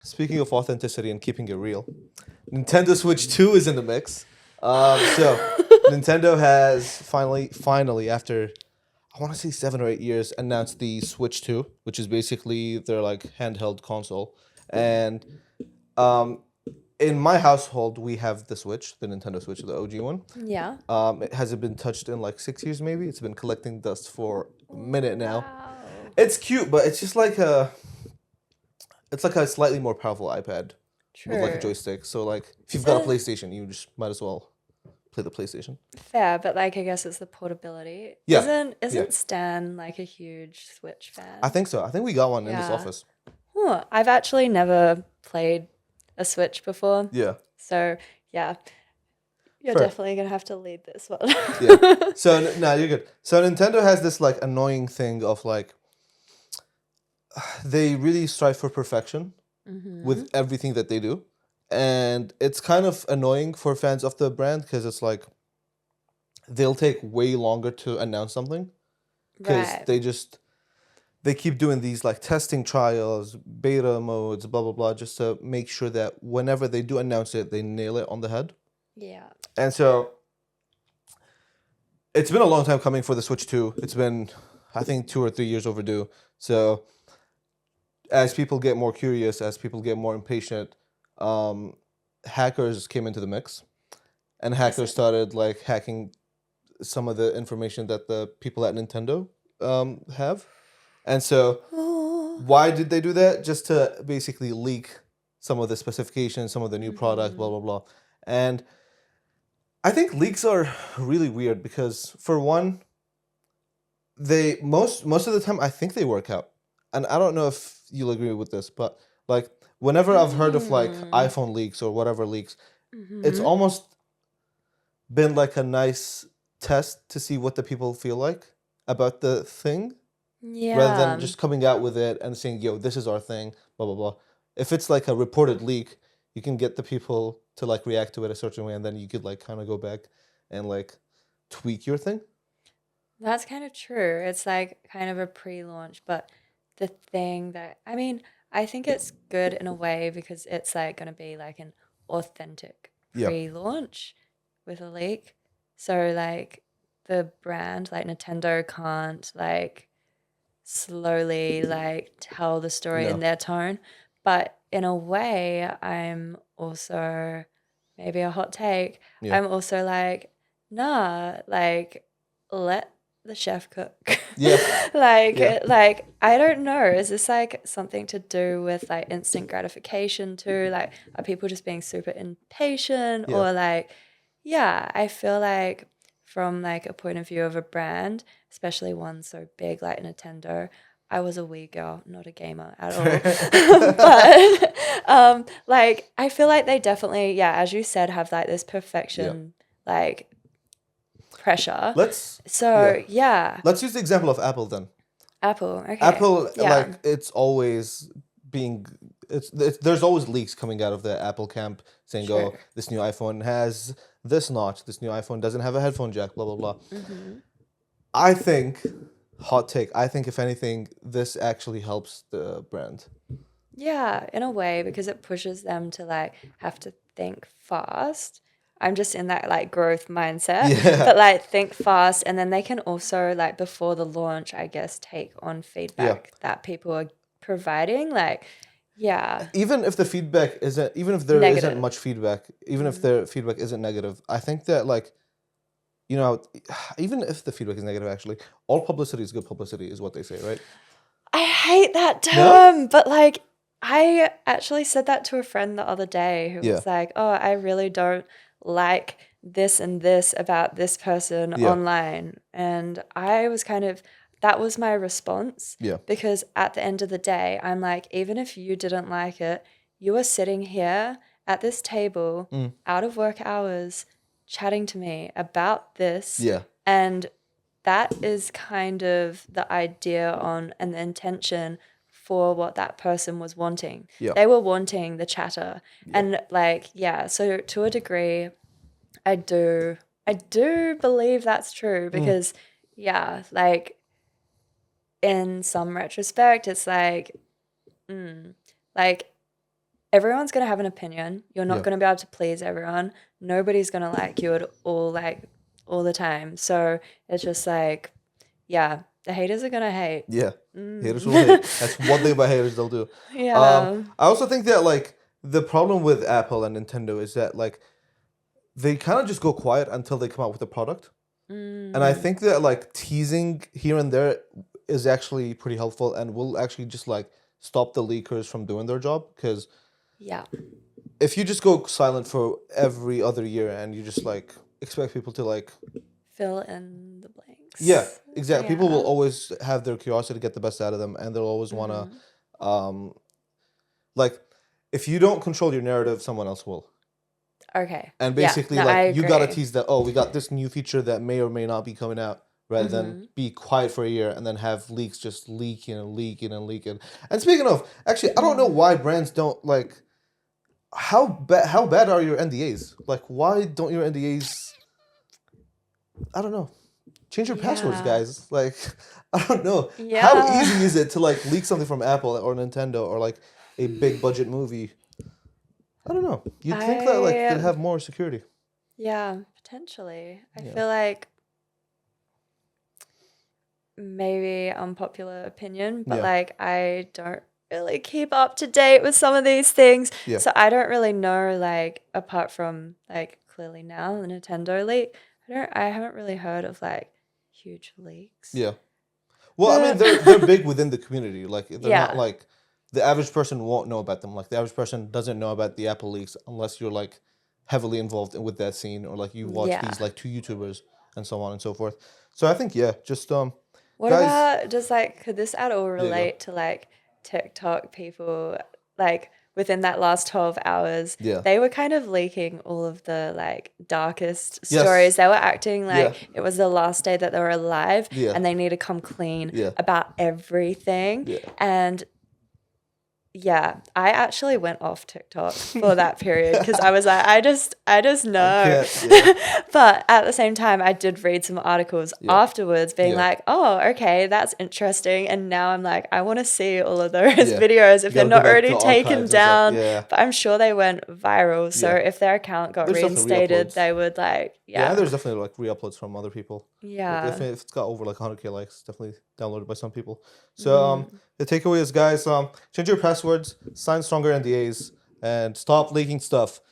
Speaking of authenticity and keeping it real, Nintendo Switch 2 is in the mix. So Nintendo has finally, after I want to say 7 or 8 years, announced the Switch 2, which is basically their like handheld console. And um, in my household, we have the Switch, the Nintendo Switch, the OG one. Yeah. It hasn't been touched in like 6 years, maybe. It's been collecting dust for a minute now. Wow. It's cute, but it's just like a slightly more powerful iPad with like a True. joystick. So like if you've got a Isn't PlayStation, you just might as well play the PlayStation. fair, but like I guess it's the portability. Yeah, Isn't yeah. isn't Stan like a huge Switch I fan? think so. I think we got one in this Yeah. office. Huh. I've actually never played a Switch before. Yeah, So yeah, you're fair. definitely gonna have to lead this one. Yeah. So no, you're good. So Nintendo has this like annoying thing of like they really strive for perfection Mm-hmm. with everything that they do, and it's kind of annoying for fans of the brand because it's like they'll take way longer to announce something because Right. they keep doing these like testing trials, beta modes, blah blah blah, just to make sure that whenever they do announce it, they nail it on the head. Yeah. And so it's been a long time coming for the Switch 2. It's been, I think, 2 or 3 years overdue. So as people get more curious, as people get more impatient, um, hackers came into the mix, and I hackers see. started like hacking some of the information that the people at Nintendo have. And so Oh. why did they do that? Just to basically leak some of the specifications, some of the new products, blah Mm-hmm. blah blah. And I think leaks are really weird because for one, they most of the time I think they work out. And I don't know if you'll agree with this, but like whenever I've heard of like Mm. iPhone leaks or whatever leaks, it's Mm-hmm. almost been like a nice test to see what the people feel like about the thing rather than Yeah. just coming out with it and saying, yo, this is our thing, blah, blah, blah. If it's like a reported leak, you can get the people to like react to it a certain way and then you could like kind of go back and like tweak your thing. That's kind of true. It's like kind of a pre-launch, but the thing that I mean, I think it's good in a way because it's like going to be like an authentic Yeah. pre-launch with a leak. So like the brand like Nintendo can't like slowly like tell the story in No. their tone, but in a way I'm also maybe a hot take. Yeah. I'm also like nah, like let the chef cook. Yeah. Yeah. Like I don't know, is this like something to do with like instant gratification too? Like are people just being super impatient Yeah. or like yeah, I feel like from like a point of view of a brand, especially one so big like Nintendo, I was a Wii girl, not a gamer at all. But like I feel like they definitely, yeah, as you said, have like this Yeah. perfection like pressure. Let's yeah. So yeah, Let's use the example of Apple then. Apple. Okay. Apple, Yeah. like, it's always being, there's always leaks coming out of the Apple camp saying, True. oh, this new iPhone has this notch, this new iPhone doesn't have a headphone jack, blah, blah, blah. Mm-hmm. I think, hot take, I think if anything, this actually helps the brand. Yeah, in a way, because it pushes them to like have to think fast. I'm just in that like growth mindset, Yeah, but like think fast, and then they can also like before the launch, I guess, take on yeah. feedback that people are providing. Like, yeah, Even if the feedback isn't, even if there isn't negative. much feedback, even if Mm. their feedback isn't negative, I think that, like, you know, even if the feedback is negative, actually, all publicity is good publicity, is what they say, right? I hate that No? term, but like I actually said that to a friend the other day who Yeah, was like, "Oh, I really don't like this and this about this person yeah, online." And I was kind of that was my response yeah, because at the end of the day, I'm like, even if you didn't like it, you are sitting here at this table mm, out of work hours chatting to me about this yeah, and that is kind of the idea on and the intention for what that person was wanting. yeah, They were wanting the chatter. yeah, And like, yeah, so to a degree, I do I do believe that's true mm, because yeah, like in some retrospect, it's like, mm, like everyone's gonna have an opinion. You're not Yeah. gonna be able to please everyone. Nobody's gonna like you at all, like all the time. So it's just like, yeah, the haters are gonna hate. Yeah. Haters will hate. That's one thing about haters they'll do. Yeah. I also think that like the problem with Apple and Nintendo is that like they kind of just go quiet until they come out with a product. And I think that like teasing here and there is actually pretty helpful and will actually just like stop the leakers from doing their job. Because Yeah. if you just go silent for every other year and you just like expect people to like, Fill in the blanks. yeah, exactly. People will Yeah. always have their curiosity to get the best out of them, and they'll always want to, like, if you don't control your narrative, someone else will. Okay. And Yeah. basically, No, I like, you gotta agree. tease that, oh, we got this new feature that may or may not be coming out, rather than be quiet for a year and then have leaks just leaking and leaking and leaking. And speaking of, actually, I don't know why brands don't, like, how bad are your NDAs? Like, why don't your NDAs, I don't know, change your passwords, Yeah. guys. Like, I don't know. How Yeah. easy is it to, like, leak something from Apple or Nintendo or, like, a big budget movie? I don't know. You'd think that, like, they'd have more security. Yeah, potentially. I Yeah. feel like maybe unpopular opinion, but Yeah. like I don't really keep up to date with some of these things. Yeah. So I don't really know, like, apart from like clearly now the Nintendo leak, I haven't really heard of like huge leaks. Yeah. Well, I mean, they're big within the community. Like, they're not Yeah. like the average person won't know about them. Like, the average person doesn't know about the Apple leaks unless you're like heavily involved with that scene or like you watch Yeah. these like two YouTubers and so on and so forth. So I think yeah, just What guys. about could this at all you go. relate to like TikTok people like within that last 12 hours? Yeah. They were kind of leaking all of the like darkest Yes. stories. They were acting like Yeah. it was the last day that they were alive Yeah. and they need to come clean Yeah. about everything. Yeah. And yeah, I actually went off TikTok for that period because I was like, I just know. can't, yeah. But at the same time, I did read some articles afterwards being Yeah. like, oh, okay, that's interesting. And now I'm like, I want to see all of those Yeah. videos if You they're gotta go not back already to taken archives and stuff. down. Yeah. But I'm sure they went viral. So Yeah. if their account got There's definitely reinstated, re-uploads. they would like, Yeah, and yeah. there's definitely like re-uploads from other people. Yeah. Like, if it's got over like 100K likes, it's definitely downloaded by some people. So the takeaway is, guys, change your passwords, sign stronger NDAs, and stop leaking stuff.